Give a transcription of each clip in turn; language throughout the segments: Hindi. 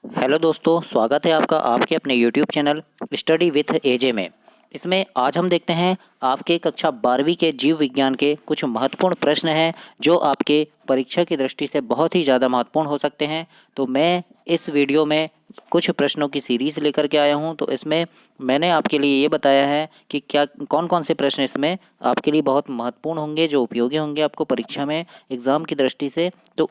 हेलो दोस्तों, स्वागत है आपका आपके अपने यूट्यूब चैनल स्टडी विथ एजे में। इसमें आज हम देखते हैं आपके कक्षा 12वीं के जीव विज्ञान के कुछ महत्वपूर्ण प्रश्न हैं जो आपके परीक्षा की दृष्टि से बहुत ही ज़्यादा महत्वपूर्ण हो सकते हैं। तो मैं इस वीडियो में कुछ प्रश्नों की सीरीज़ लेकर के आया हूं। तो इसमें मैंने आपके लिए ये बताया है कि क्या कौन कौन से प्रश्न इसमें आपके लिए बहुत महत्वपूर्ण होंगे, जो उपयोगी होंगे आपको परीक्षा में एग्ज़ाम की दृष्टि से। तो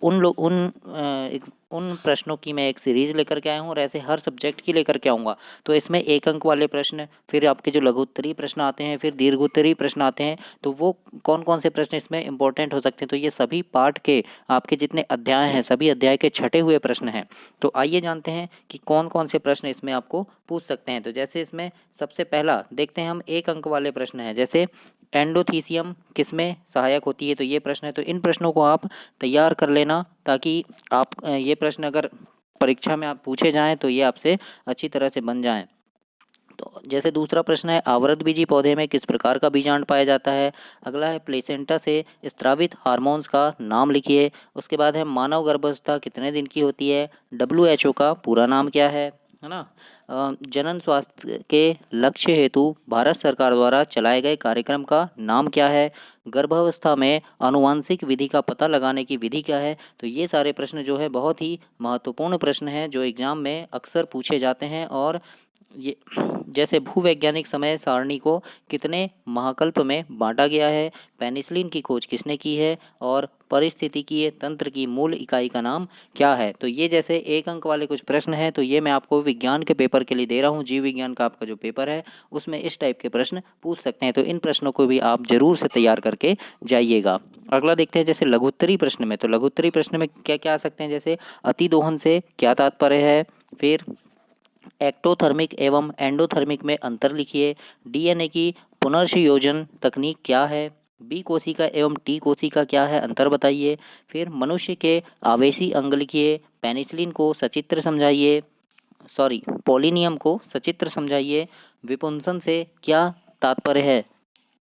उन प्रश्नों की मैं एक सीरीज़ लेकर के आया हूँ और ऐसे हर सब्जेक्ट की लेकर के आऊँगा। तो इसमें 1 अंक वाले प्रश्न, फिर आपके जो लघुत्तरीय प्रश्न आते हैं, फिर दीर्घोत्तरीय प्रश्न आते हैं, तो वो कौन-कौन से प्रश्न इसमें इम्पोर्टेंट हो सकते हैं। तो ये सभी पाठ के आपके जितने अध्याय हैं, सभी अध्याय के छँटे हुए प्रश्न हैं। तो आइए जानते हैं कि कौन-कौन से प्रश्न इसमें आपको पूछ सकते हैं। तो जैसे इसमें सबसे पहला देखते हैं हम, 1 अंक वाले प्रश्न हैं। जैसे एंडोथीसियम किसमें सहायक होती है, तो ये प्रश्न है। तो इन प्रश्नों को आप तैयार कर लेना ताकि आप ये प्रश्न अगर परीक्षा में आप पूछे जाएँ तो ये आपसे अच्छी तरह से बन जाएँ। तो जैसे दूसरा प्रश्न है, आवृतबीजी पौधे में किस प्रकार का बीजांड पाया जाता है। अगला है, प्लेसेंटा से स्रावित हार्मोन्स का नाम लिखिए। उसके बाद है, मानव गर्भावस्था कितने दिन की होती है। WHO का पूरा नाम क्या है ना। जनन स्वास्थ्य के लक्ष्य हेतु भारत सरकार द्वारा चलाए गए कार्यक्रम का नाम क्या है। गर्भावस्था में आनुवांशिक विधि का पता लगाने की विधि क्या है। तो ये सारे प्रश्न जो है बहुत ही महत्वपूर्ण प्रश्न हैं जो एग्जाम में अक्सर पूछे जाते हैं। और ये जैसे भूवैज्ञानिक समय सारणी को कितने महाकल्प में बांटा गया है। पेनिसिलिन की खोज किसने की है। और पारिस्थितिकीय तंत्र की मूल इकाई का नाम क्या है। तो ये जैसे 1 अंक वाले कुछ प्रश्न हैं। तो ये मैं आपको विज्ञान के पेपर के लिए दे रहा हूँ। जीव विज्ञान का आपका जो पेपर है उसमें इस टाइप के प्रश्न पूछ सकते हैं। तो इन प्रश्नों को भी आप जरूर से तैयार करके जाइएगा। अगला देखते हैं, जैसे लघुत्तरी प्रश्न में। तो लघुत्तरी प्रश्न में क्या क्या आ सकते हैं, जैसे अतिदोहन से क्या तात्पर्य है। फिर एक्टोथर्मिक एवं एंडोथर्मिक में अंतर लिखिए। डीएनए की पुनर्संयोजन तकनीक क्या है। बी कोशिका एवं टी कोशिका क्या है, अंतर बताइए। फिर मनुष्य के आवेशी अंग लिखिए। पेनिसिलिन को सचित्र समझाइए, पोलिनियम को सचित्र समझाइए। विपुंसन से क्या तात्पर्य है।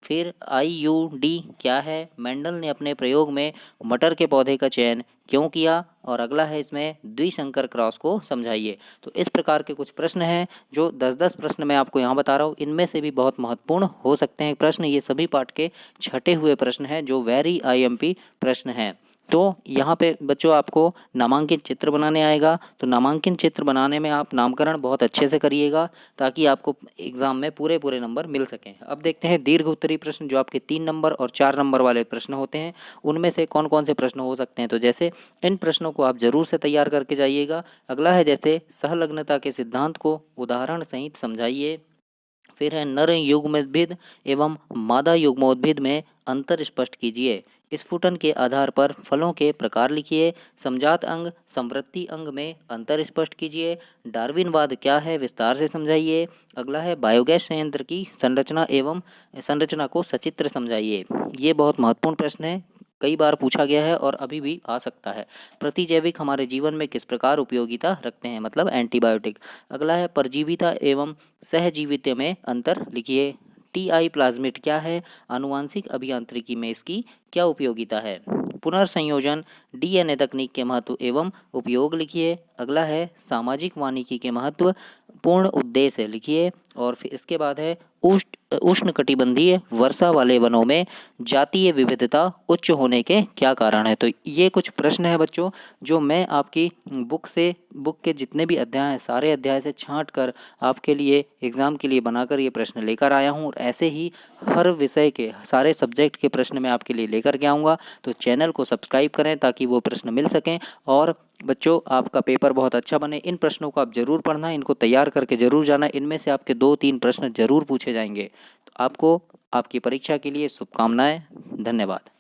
फिर IUD क्या है। मेंडल ने अपने प्रयोग में मटर के पौधे का चयन क्यों किया। और अगला है, इसमें द्विसंकर क्रॉस को समझाइए। तो इस प्रकार के कुछ प्रश्न हैं जो 10-10 प्रश्न मैं आपको यहाँ बता रहा हूँ। इनमें से भी बहुत महत्वपूर्ण हो सकते हैं प्रश्न। ये सभी पाठ के छटे हुए प्रश्न हैं जो वेरी IMP प्रश्न हैं। तो यहाँ पे बच्चों आपको नामांकित चित्र बनाने आएगा। तो नामांकित चित्र बनाने में आप नामकरण बहुत अच्छे से करिएगा ताकि आपको एग्जाम में पूरे पूरे नंबर मिल सकें। अब देखते हैं दीर्घ उत्तरी प्रश्न, जो आपके 3 नंबर और 4 नंबर वाले प्रश्न होते हैं। उनमें से कौन कौन से प्रश्न हो सकते हैं। तो जैसे इन प्रश्नों को आप जरूर से तैयार करके जाइएगा। अगला है, जैसे सहलग्नता के सिद्धांत को उदाहरण सहित समझाइए। फिर है, नर युग्मोद्भिद एवं मादा युग्मोद्भिद में अंतर स्पष्ट कीजिए। स्फुटन के आधार पर फलों के प्रकार लिखिए। समजात अंग संवृत्ति अंग में अंतर स्पष्ट कीजिए। डार्विनवाद क्या है, विस्तार से समझाइए। अगला है, बायोगैस संयंत्र की संरचना को सचित्र समझाइए। ये बहुत महत्वपूर्ण प्रश्न है, कई बार पूछा गया है और अभी भी आ सकता है। प्रतिजैविक हमारे जीवन में किस प्रकार उपयोगिता रखते हैं, मतलब एंटीबायोटिक। अगला है, परजीविता एवं सहजीवित में अंतर लिखिए। TI प्लाज्मिड क्या है, आनुवांशिक अभियांत्रिकी में इसकी क्या उपयोगिता है। पुनर्संयोजन DNA तकनीक के महत्व एवं उपयोग लिखिए। अगला है, सामाजिक वानिकी के महत्व पूर्ण उद्देश्य लिखिए। और फिर इसके बाद है, उष्णकटिबंधीय वर्षा वाले वनों में जातीय विविधता उच्च होने के क्या कारण है। तो ये कुछ प्रश्न है बच्चों जो मैं आपकी बुक के जितने भी अध्याय हैं सारे अध्याय से छांट कर आपके लिए एग्ज़ाम के लिए बनाकर ये प्रश्न लेकर आया हूँ। और ऐसे ही हर विषय के सारे सब्जेक्ट के प्रश्न मैं आपके लिए लेकर के आऊँगा। तो चैनल को सब्सक्राइब करें ताकि वो प्रश्न मिल सकें। और बच्चों, आपका पेपर बहुत अच्छा बने। इन प्रश्नों को आप जरूर पढ़ना, इनको तैयार करके जरूर जाना। इनमें से आपके 2-3 प्रश्न जरूर पूछे जाएंगे। तो आपको आपकी परीक्षा के लिए शुभकामनाएं। धन्यवाद।